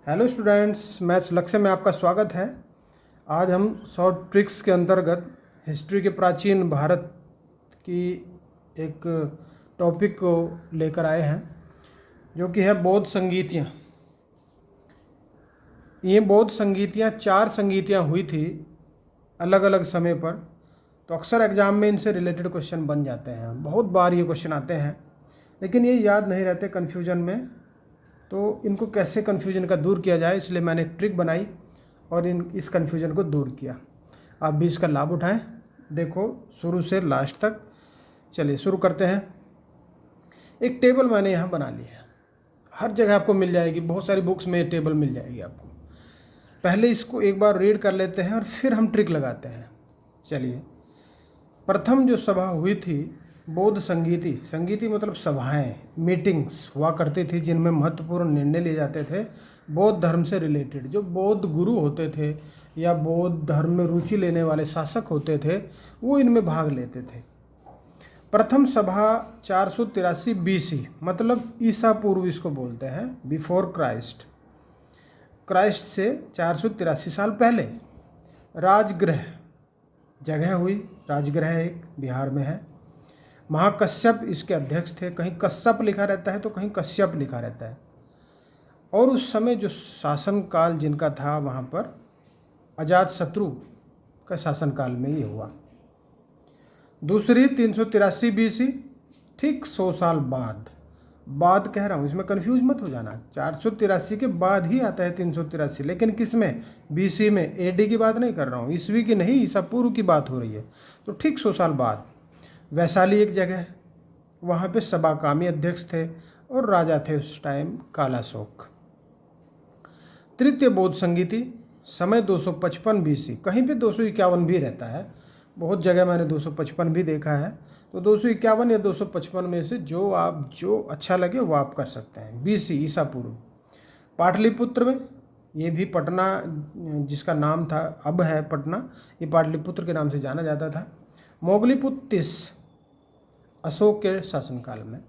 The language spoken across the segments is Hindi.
हेलो स्टूडेंट्स, मैथ्स लक्ष्य में आपका स्वागत है। आज हम शॉर्ट ट्रिक्स के अंतर्गत हिस्ट्री के प्राचीन भारत की एक टॉपिक को लेकर आए हैं, जो कि है बौद्ध संगीतियाँ। ये बौद्ध संगीतियाँ 4 संगीतियाँ हुई थी अलग अलग समय पर। तो अक्सर एग्ज़ाम में इनसे रिलेटेड क्वेश्चन बन जाते हैं, बहुत बार ये क्वेश्चन आते हैं, लेकिन ये याद नहीं रहते कन्फ्यूजन में। तो इनको कैसे कन्फ्यूजन का दूर किया जाए, इसलिए मैंने एक ट्रिक बनाई और इस कन्फ्यूजन को दूर किया। आप भी इसका लाभ उठाएं। देखो शुरू से लास्ट तक। चलिए शुरू करते हैं। एक टेबल मैंने यहाँ बना ली है, हर जगह आपको मिल जाएगी, बहुत सारी बुक्स में टेबल मिल जाएगी आपको। पहले इसको एक बार रीड कर लेते हैं और फिर हम ट्रिक लगाते हैं। चलिए, प्रथम जो सभा हुई थी बौद्ध संगीति, संगीति मतलब सभाएं, मीटिंग्स हुआ करती थी जिनमें महत्वपूर्ण निर्णय लिए जाते थे बौद्ध धर्म से रिलेटेड। जो बौद्ध गुरु होते थे या बौद्ध धर्म में रुचि लेने वाले शासक होते थे, वो इनमें भाग लेते थे। प्रथम सभा 483 BC, मतलब ईसा पूर्व इसको बोलते हैं, बिफोर क्राइस्ट। क्राइस्ट से 483 साल पहले राजगृह जगह हुई। राजगृह एक बिहार में है। महाकश्यप इसके अध्यक्ष थे। कहीं कश्यप लिखा रहता है तो कहीं कश्यप लिखा रहता है। और उस समय जो शासनकाल जिनका था, वहाँ पर अजातशत्रु का शासनकाल में ये हुआ। दूसरी 383 BC, ठीक 100 साल बाद कह रहा हूँ, इसमें कंफ्यूज मत हो जाना। 483 के बाद ही आता है 383, लेकिन किस में? BC में। AD की बात नहीं कर रहा हूँ, ईस्वी की नहीं, ईसा पूर्व की बात हो रही है। तो ठीक 100 साल बाद वैशाली एक जगह है, वहाँ पे सबाकामी अध्यक्ष थे और राजा थे उस टाइम कालाशोक। तृतीय बौद्ध संगीति, समय 255 BC, कहीं पे 251 भी रहता है, बहुत जगह मैंने 255 भी देखा है। तो 251 या 255 में से जो अच्छा लगे वो आप कर सकते हैं। BC ईसा पूर्व। पाटलिपुत्र में, ये भी पटना जिसका नाम था अब है पटना, ये पाटलिपुत्र के नाम से जाना जाता था। मोगलीपुत्र 30 अशोक के शासनकाल में।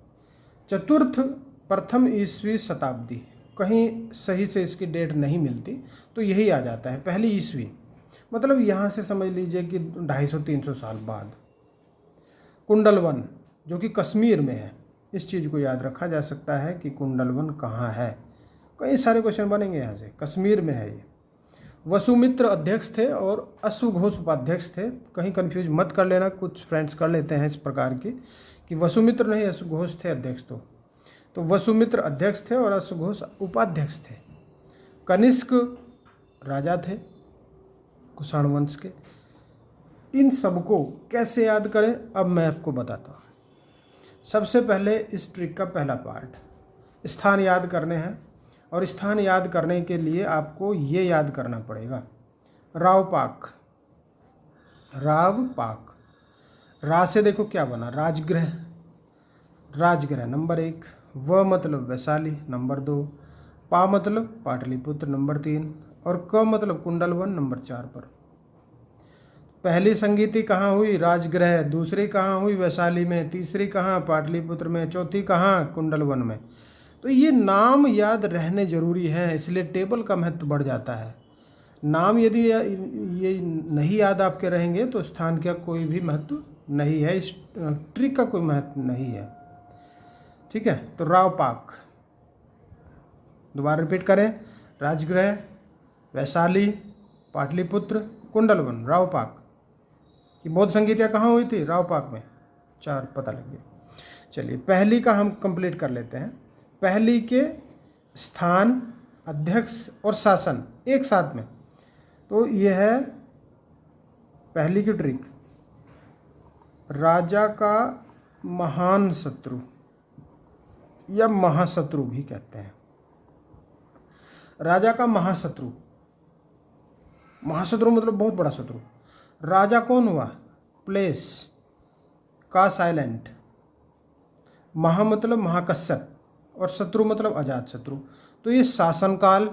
चतुर्थ प्रथम ईस्वी शताब्दी, कहीं सही से इसकी डेट नहीं मिलती, तो यही आ जाता है पहली ईस्वी, मतलब यहाँ से समझ लीजिए कि 250-300 साल बाद। कुंडलवन, जो कि कश्मीर में है, इस चीज़ को याद रखा जा सकता है कि कुंडलवन कहाँ है। कई सारे क्वेश्चन बनेंगे यहाँ से। कश्मीर में है ये। वसुमित्र अध्यक्ष थे और अश्वघोष उपाध्यक्ष थे। कहीं कंफ्यूज मत कर लेना, कुछ फ्रेंड्स कर लेते हैं इस प्रकार की कि वसुमित्र नहीं अश्वघोष थे अध्यक्ष। तो वसुमित्र अध्यक्ष थे और अश्वघोष उपाध्यक्ष थे। कनिष्क राजा थे कुषाण वंश के। इन सबको कैसे याद करें, अब मैं आपको बताता हूँ। सबसे पहले इस ट्रिक का पहला पार्ट, स्थान याद करने हैं। और स्थान याद करने के लिए आपको ये याद करना पड़ेगा, रावपाक। रावपाक, रा से देखो क्या बना, राजगृह। राजगृह नंबर 1। व मतलब वैशाली नंबर 2। पा मतलब पाटलिपुत्र नंबर 3। और क मतलब कुंडलवन नंबर 4 पर। पहली संगीति कहाँ हुई? राजगृह। दूसरी कहाँ हुई? वैशाली में। तीसरी कहाँ? पाटलिपुत्र में। चौथी कहाँ? कुंडलवन में। तो ये नाम याद रहने जरूरी हैं, इसलिए टेबल का महत्व बढ़ जाता है। नाम यदि ये नहीं याद आपके रहेंगे तो स्थान का कोई भी महत्व नहीं है, इस ट्रिक का कोई महत्व नहीं है। ठीक है, तो रावपाक दोबारा रिपीट करें, राजगृह, वैशाली, पाटलिपुत्र, कुंडलवन, रावपाक। कि बौद्ध संगीतियाँ कहाँ हुई थी? रावपाक में। 4 पता लग गया। चलिए पहली का हम कंप्लीट कर लेते हैं। पहली के स्थान, अध्यक्ष और शासन एक साथ में, तो यह है पहली की ट्रिक। राजा का महान शत्रु या महाशत्रु भी कहते हैं। राजा का महाशत्रु, महाशत्रु मतलब बहुत बड़ा शत्रु। राजा कौन हुआ? प्लेस का साइलेंट। महा मतलब महाकश्यप और शत्रु मतलब अजातशत्रु। तो ये शासनकाल,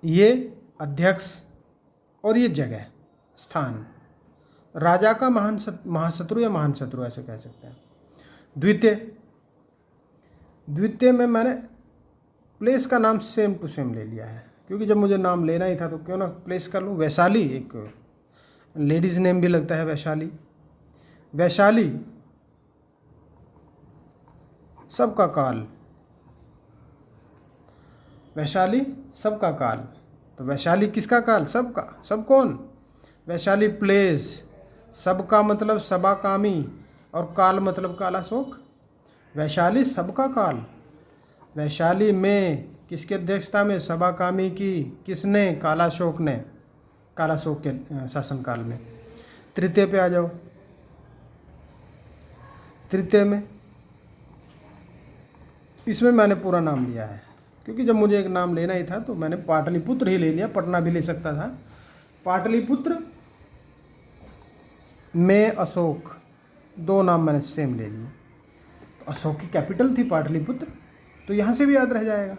ये अध्यक्ष और ये जगह, स्थान। राजा का महाशत्रु या महान शत्रु ऐसे कह सकते हैं। द्वितीय में मैंने प्लेस का नाम सेम टू सेम ले लिया है, क्योंकि जब मुझे नाम लेना ही था तो क्यों ना प्लेस कर लूँ। वैशाली एक लेडीज़ नेम भी लगता है वैशाली। वैशाली सबका काल, वैशाली सबका काल। तो वैशाली किसका काल? सबका। सब कौन? वैशाली प्लेस। सबका मतलब सबाकामी और काल मतलब कालाशोक। वैशाली सबका काल। वैशाली में किसकी अध्यक्षता में? सबाकामी की। किसने? कालाशोक ने, कालाशोक के शासनकाल में। तृतीय पे आ जाओ। तृतीय में इसमें मैंने पूरा नाम लिया है, क्योंकि जब मुझे एक नाम लेना ही था तो मैंने पाटलिपुत्र ही ले लिया, पटना भी ले सकता था। पाटलिपुत्र में अशोक, दो नाम मैंने सेम ले लिए। तो अशोक की कैपिटल थी पाटलिपुत्र, तो यहाँ से भी याद रह जाएगा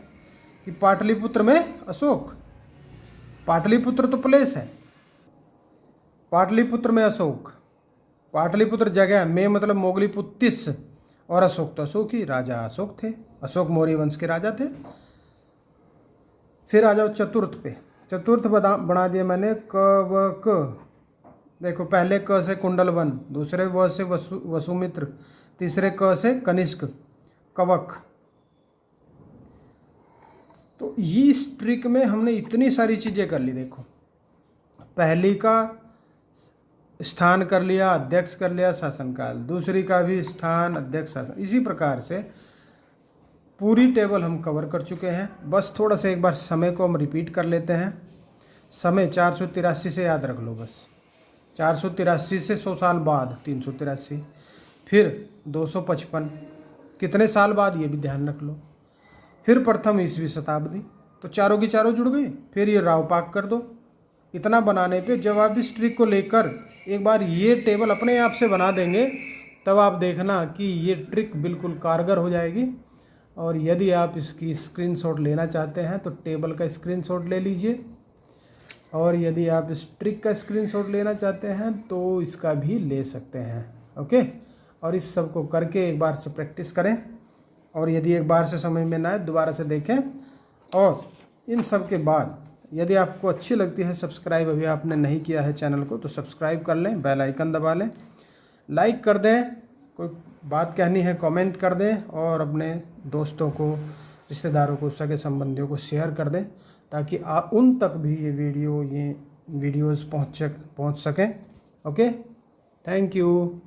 कि पाटलिपुत्र में अशोक। पाटलिपुत्र तो प्लेस है, पाटलिपुत्र में अशोक। पाटलिपुत्र जगह में मतलब मोगलीपुत्तिस, और अशोक तो अशोक ही, राजा अशोक थे, अशोक मौर्य वंश के राजा थे। फिर आ जाओ चतुर्थ पे। चतुर्थ बना दिया मैंने क व क। देखो पहले क से कुंडलवन, दूसरे व से वसुमित्र, तीसरे क से कनिष्क, कवक। तो इस ट्रिक में हमने इतनी सारी चीज़ें कर ली। देखो पहली का स्थान कर लिया, अध्यक्ष कर लिया, शासनकाल। दूसरी का भी स्थान, अध्यक्ष, शासन। इसी प्रकार से पूरी टेबल हम कवर कर चुके हैं। बस थोड़ा सा एक बार समय को हम रिपीट कर लेते हैं। समय 483 से याद रख लो बस। 483 से 100 साल बाद 383, फिर 255 कितने साल बाद ये भी ध्यान रख लो। फिर प्रथम ईसवी शताब्दी, तो चारों की चारों जुड़ गई। फिर ये रावपाक कर दो। इतना बनाने पे जब आप इस ट्रिक को लेकर एक बार ये टेबल अपने आप से बना देंगे, तब आप देखना कि ये ट्रिक बिल्कुल कारगर हो जाएगी। और यदि आप इसकी स्क्रीनशॉट लेना चाहते हैं तो टेबल का स्क्रीनशॉट ले लीजिए, और यदि आप इस ट्रिक का स्क्रीनशॉट लेना चाहते हैं तो इसका भी ले सकते हैं। ओके, और इस सब को करके एक बार से प्रैक्टिस करें, और यदि एक बार से समझ में ना आए दोबारा से देखें। और इन सब के बाद यदि आपको अच्छी लगती है, सब्सक्राइब अभी आपने नहीं किया है चैनल को तो सब्सक्राइब कर लें, बेल आइकन दबा लें, लाइक कर दें, कोई बात कहनी है कमेंट कर दें, और अपने दोस्तों को, रिश्तेदारों को, सगे संबंधियों को शेयर कर दें, ताकि उन तक भी ये वीडियोज़ पहुँच सकें। Okay, thank you.